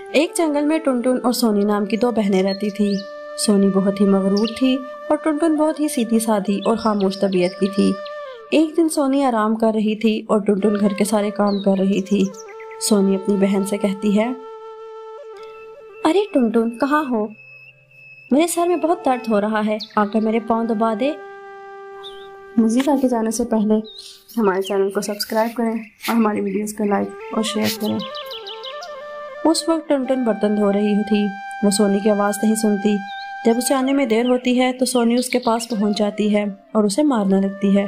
एक जंगल में टुनटुन और सोनी नाम की दो बहनें रहती थी। सोनी बहुत ही मगरूर थी और टुनटुन बहुत ही सीधी सादी और खामोश तबीयत की थी। एक दिन सोनी आराम कर रही थी और टुनटुन घर के सारे काम कर रही थी। सोनी अपनी बहन से कहती है, अरे टुनटुन कहाँ हो? मेरे सर में बहुत दर्द हो रहा है, आकर मेरे पाँव दबा दे। मज़ीद आगे जाने से पहले हमारे चैनल को सब्सक्राइब करें और हमारी वीडियोस को लाइक और शेयर करें। उस वक्त टुनटुन बर्तन धो रही थी। वो सोनी की आवाज़ नहीं सुनती। जब उसे आने में देर होती है तो सोनी उसके पास पहुंच जाती है और उसे मारने लगती है।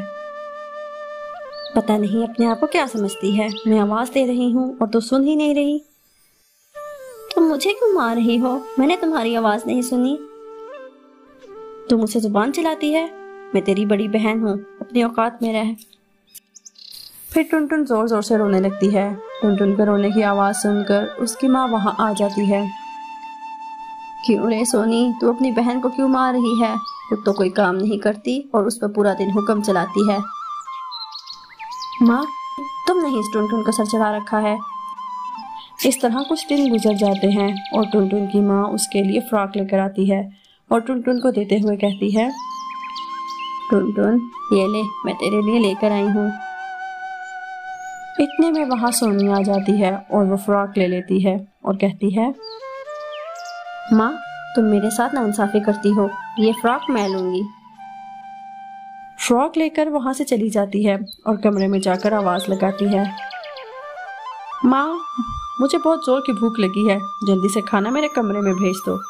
पता नहीं अपने आप को क्या समझती है, मैं आवाज़ दे रही हूँ और तो सुन ही नहीं रही। तुम मुझे क्यों मार रही हो? मैंने तुम्हारी आवाज़ नहीं सुनी। तुम मुझसे जुबान चलाती है? मैं तेरी बड़ी बहन हूँ, अपनी औकात में रह। फिर टुनटुन जोर जोर से रोने लगती है। टुनटुन के रोने की आवाज़ सुनकर उसकी माँ वहाँ आ जाती है। क्यों रे सोनी, तू अपनी बहन को क्यों मार रही है? खुद तो कोई काम नहीं करती और उस पर पूरा दिन हुक्म चलाती है। माँ, तुमने ही इस टुनटुन को सर चढ़ा रखा है। इस तरह कुछ दिन गुजर जाते हैं और टुनटुन की माँ उसके लिए फ्रॉक लेकर आती है और टुनटुन को देते हुए कहती है, टुनटुन ये ले, मैं तेरे लिए लेकर आई हूँ। इतने में वहाँ सोनी आ जाती है और वो फ्रॉक ले लेती है और कहती है, माँ तुम मेरे साथ नाइंसाफी करती हो, ये फ्रॉक मैं लूंगी। फ्रॉक लेकर वहाँ से चली जाती है और कमरे में जाकर आवाज़ लगाती है, माँ मुझे बहुत जोर की भूख लगी है, जल्दी से खाना मेरे कमरे में भेज दो।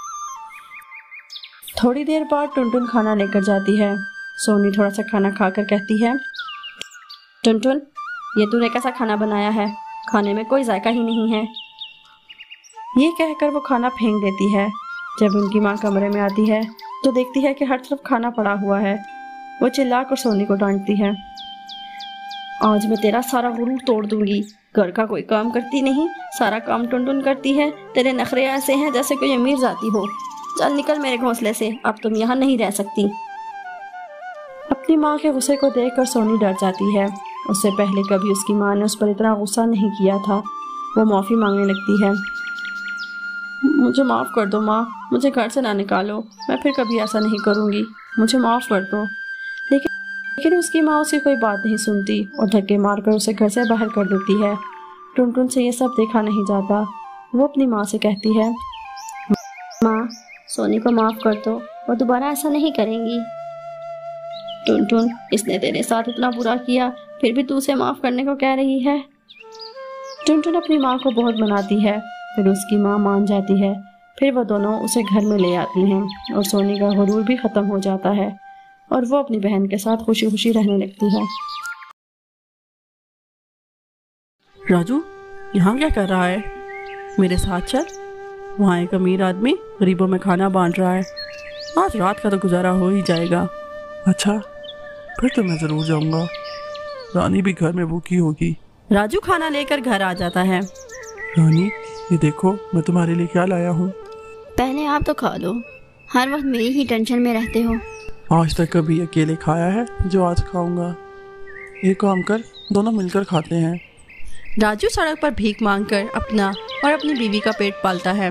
थोड़ी देर बाद टुनटुन खाना लेकर जाती है। सोनी थोड़ा सा खाना खाकर कहती है, टुनटुन ये तूने कैसा खाना बनाया है? खाने में कोई जायका ही नहीं है। ये कहकर वो खाना फेंक देती है। जब उनकी माँ कमरे में आती है तो देखती है कि हर तरफ खाना पड़ा हुआ है। वो चिल्लाकर सोनी को डांटती है, आज मैं तेरा सारा गुरूर तोड़ दूंगी। घर का कोई काम करती नहीं, सारा काम टुनटुन करती है। तेरे नखरे ऐसे हैं जैसे कोई अमीर जाती हो। चल निकल मेरे घोंसले से, अब तुम यहाँ नहीं रह सकती। अपनी माँ के गुस्से को देखकर सोनी डर जाती है। उससे पहले कभी उसकी माँ ने उस पर इतना गुस्सा नहीं किया था। वो माफ़ी मांगने लगती है, मुझे माफ़ कर दो माँ, मुझे घर से ना निकालो, मैं फिर कभी ऐसा नहीं करूँगी, मुझे माफ़ कर दो। लेकिन उसकी माँ उसकी कोई बात नहीं सुनती और धक्के मारकर उसे घर से बाहर कर देती है। टुनटुन से ये सब देखा नहीं जाता। वो अपनी माँ से कहती है, माँ सोनी को माफ़ कर दो, वो दोबारा ऐसा नहीं करेंगी। टुनटुन इसने तेरे साथ इतना बुरा किया, फिर भी तू उसे माफ़ करने को कह रही है। टुनटुन अपनी माँ को बहुत मनाती है, फिर उसकी माँ मान जाती है। फिर वो दोनों उसे घर में ले आती हैं और सोनी का गुरूर भी ख़त्म हो जाता है और वो अपनी बहन के साथ खुशी खुशी रहने लगती है। राजू यहाँ क्या कर रहा है? मेरे साथ चल। वहाँ एक अमीर आदमी गरीबों में खाना बांट रहा है। आज रात का तो गुजारा हो ही जाएगा। अच्छा, फिर तो मैं ज़रूर जाऊँगा। रानी भी घर में भूखी होगी। राजू खाना लेकर घर आ जाता है। रानी ये देखो, मैं तुम्हारे लिए क्या लाया हूँ। पहले आप तो खा लो, हर वक्त मेरी ही टेंशन में रहते हो। आज तक कभी अकेले खाया है जो आज खाऊंगा? एक काम कर, दोनों मिलकर खाते हैं। राजू सड़क पर भीख मांगकर अपना और अपनी बीवी का पेट पालता है।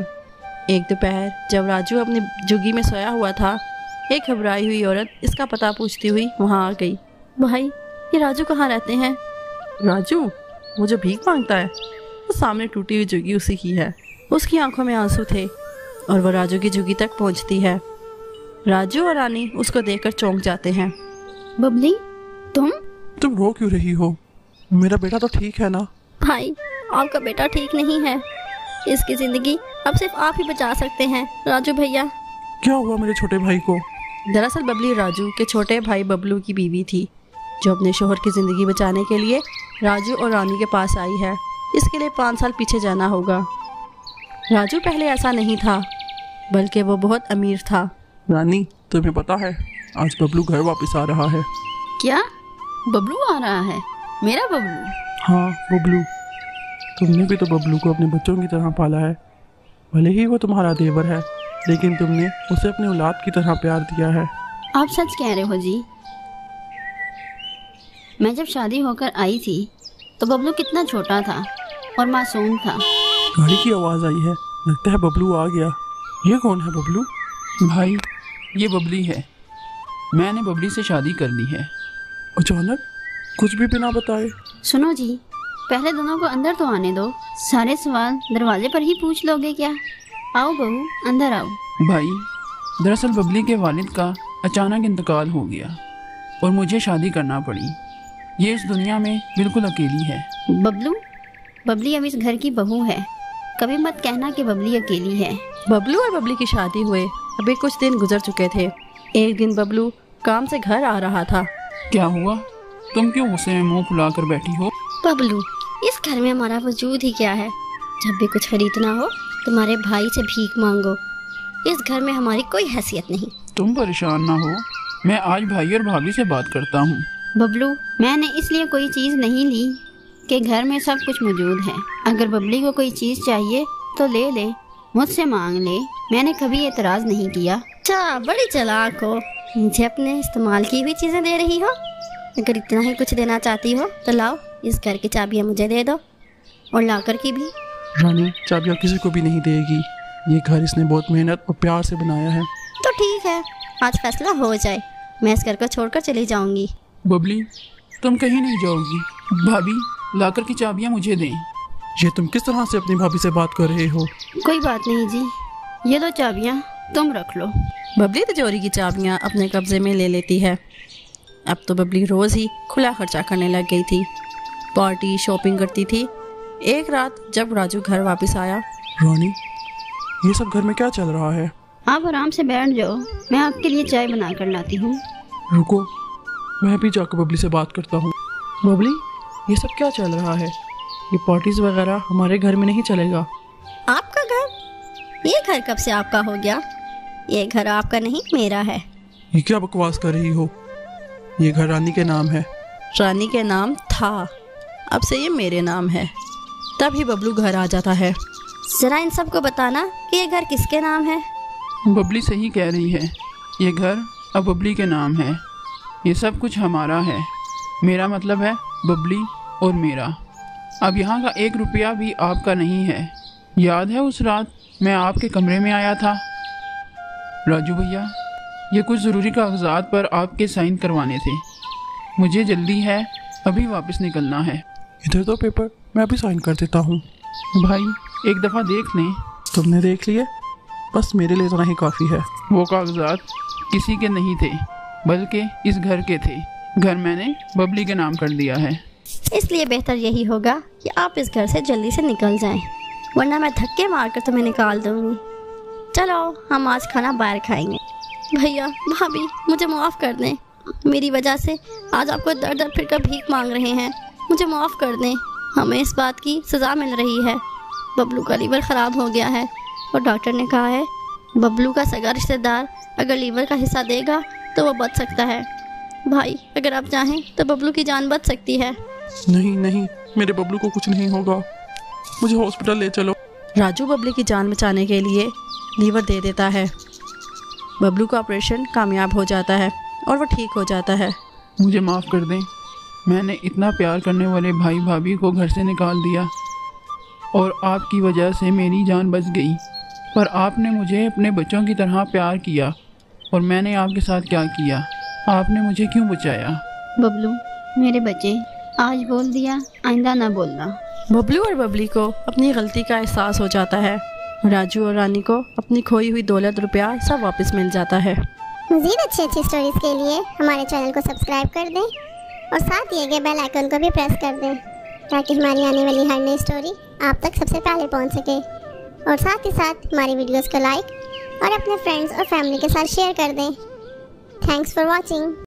एक दोपहर जब राजू अपनी झुग्गी में सोया हुआ था, एक घबराई हुई औरत इसका पता पूछती हुई वहाँ आ गई। भाई ये राजू कहाँ रहते हैं? राजू वो जो भीख मांगता है, वो सामने टूटी हुई झुग्गी उसी की है। उसकी आंखों में आंसू थे और वो राजू की झुग्गी तक पहुँचती है। राजू और रानी उसको देखकर चौंक जाते हैं। बबली तुम रो क्यों रही हो? मेरा बेटा तो ठीक है ना? भाई आपका बेटा ठीक नहीं है, इसकी जिंदगी अब सिर्फ आप ही बचा सकते हैं। राजू भैया। क्या हुआ मेरे छोटे भाई को? दरअसल बबली राजू के छोटे भाई बबलू की बीवी थी, जो अपने शोहर की ज़िंदगी बचाने के लिए राजू और रानी के पास आई है। इसके लिए 5 साल पीछे जाना होगा। राजू पहले ऐसा नहीं था, बल्कि वो बहुत अमीर था। रानी तुम्हें पता है, आज बबलू घर वापस आ रहा है। क्या बबलू आ रहा है? मेरा बबलू? हाँ बबलू। तुमने भी तो बबलू को अपने बच्चों की तरह पाला है। भले ही वो तुम्हारा देवर है, लेकिन तुमने उसे अपनी औलाद की तरह प्यार दिया है। आप सच कह रहे हो जी। मैं जब शादी होकर आई थी तो बबलू कितना छोटा था और मासूम था। गाड़ी की आवाज़ आई है। लगता है बबलू आ गया। ये कौन है बबलू? भाई ये बबली है। मैंने बबली से शादी कर ली है। अचानक कुछ भी बिना बताए। सुनो जी, पहले दोनों को अंदर तो आने दो। सारे सवाल दरवाजे पर ही पूछ लोगे क्या? आओ बहू, अंदर आओ। भाई दरअसल बबली के वालिद का अचानक इंतकाल हो गया और मुझे शादी करना पड़ी। ये इस दुनिया में बिल्कुल अकेली है। बबलू, बबली अब इस घर की बहू है। कभी मत कहना कि बबली अकेली है। बबलू और बबली की शादी हुए अभी कुछ दिन गुजर चुके थे। एक दिन बबलू काम से घर आ रहा था। क्या हुआ? तुम क्यों गुस्से में मुंह फुला कर बैठी हो? बबलू, इस घर में हमारा वजूद ही क्या है? जब भी कुछ खरीदना हो तुम्हारे भाई से भीख मांगो। इस घर में हमारी कोई हैसियत नहीं। तुम परेशान ना हो, मैं आज भाई और भाभी से बात करता हूँ। बबलू, मैंने इसलिए कोई चीज़ नहीं ली कि घर में सब कुछ मौजूद है। अगर बबली को कोई चीज़ चाहिए तो ले ले, मुझसे मांग ले। मैंने कभी एतराज़ नहीं किया। अच्छा, बड़ी चालाक हो। मुझे अपने इस्तेमाल की हुई चीज़ें दे रही हो। अगर इतना ही कुछ देना चाहती हो तो लाओ, इस घर की चाबियाँ मुझे दे दो और लाकर की भी। रानी, चाबियाँ किसी को भी नहीं देगी। ये घर इसने बहुत मेहनत और प्यार से बनाया है। तो ठीक है, आज फैसला हो जाए। मैं इस घर को छोड़कर चली जाऊंगी। बबली, तुम कहीं नहीं जाओगी। भाभी लाकर की चाबियाँ मुझे दें। ये तुम किस तरह से अपनी भाभी से बात कर रहे हो? कोई बात नहीं जी, ये दो चाबियाँ तुम रख लो। बबली तिजोरी की चाबियां अपने कब्जे में ले लेती है। अब तो बबली रोज ही खुला खर्चा करने लग गई थी, पार्टी शॉपिंग करती थी। एक रात जब राजू घर वापस आया। रानी, ये सब घर में क्या चल रहा है? आप आराम से बैठ जाओ, मैं आपके लिए चाय बना कर लाती हूँ। रुको, मैं भी जाकर बबली से बात करता हूँ। बबली, ये सब क्या चल रहा है? ये पार्टीज वगैरह हमारे घर में नहीं चलेगा। आपका घर? ये घर कब से आपका हो गया? ये घर आपका नहीं, मेरा है। ये क्या बकवास कर रही हो? ये घर रानी के नाम है। रानी के नाम था, अब से ये मेरे नाम है। तभी बबलू घर आ जाता है। जरा इन सबको बताना कि ये घर किसके नाम है। बबली सही कह रही है, ये घर अब बबली के नाम है। ये सब कुछ हमारा है। मेरा मतलब है बबली और मेरा। अब यहाँ का 1 रुपया भी आपका नहीं है। याद है उस रात मैं आपके कमरे में आया था? राजू भैया, ये कुछ ज़रूरी कागजात पर आपके साइन करवाने थे। मुझे जल्दी है, अभी वापस निकलना है। इधर दो पेपर, मैं अभी साइन कर देता हूँ। भाई एक दफ़ा देख लें। तुमने देख लिए? बस मेरे लिए इतना ही काफ़ी है। वो कागजात किसी के नहीं थे, बल्कि इस घर के थे। घर मैंने बबली के नाम कर दिया है। इसलिए बेहतर यही होगा कि आप इस घर से जल्दी से निकल जाएं, वरना मैं धक्के मारकर तुम्हें निकाल दूंगी। चलो, हम आज खाना बाहर खाएंगे। भैया भाभी, मुझे माफ़ कर दें। मेरी वजह से आज आपको दर दर फिर कर भीख मांग रहे हैं। मुझे माफ़ कर दें। हमें इस बात की सज़ा मिल रही है। बबलू का लीवर ख़राब हो गया है और डॉक्टर ने कहा है बबलू का सगा रिश्तेदार अगर लीवर का हिस्सा देगा तो वो बच सकता है। भाई, अगर आप चाहें तो बबलू की जान बच सकती है। नहीं नहीं, मेरे बबलू को कुछ नहीं होगा। मुझे हॉस्पिटल ले चलो। राजू बबली की जान बचाने के लिए लीवर दे देता है। बबलू का ऑपरेशन कामयाब हो जाता है और वो ठीक हो जाता है। मुझे माफ़ कर दें, मैंने इतना प्यार करने वाले भाई भाभी को घर से निकाल दिया और आपकी वजह से मेरी जान बच गई। पर आपने मुझे अपने बच्चों की तरह प्यार किया और मैंने आपके साथ क्या किया? आपने मुझे क्यों बचाया? बबलू, मेरे बच्चे, आज बोल दिया, आइंदा ना बोलना। बबलू और बबली को अपनी गलती का एहसास हो जाता है। राजू और रानी को अपनी खोई हुई दौलत रुपया सब वापस मिल जाता है। मज़ीद अच्छी स्टोरीज के लिए हमारे चैनल को सब्सक्राइब कर दें और साथ दिए गए बेल आइकन को भी प्रेस कर दें ताकि हमारी आने वाली हर नई स्टोरी आप तक सबसे पहले पहुंच सके। और साथ ही साथ हमारी वीडियोस को लाइक और अपने फ्रेंड्स और फैमिली के साथ शेयर कर दें। Thanks for watching.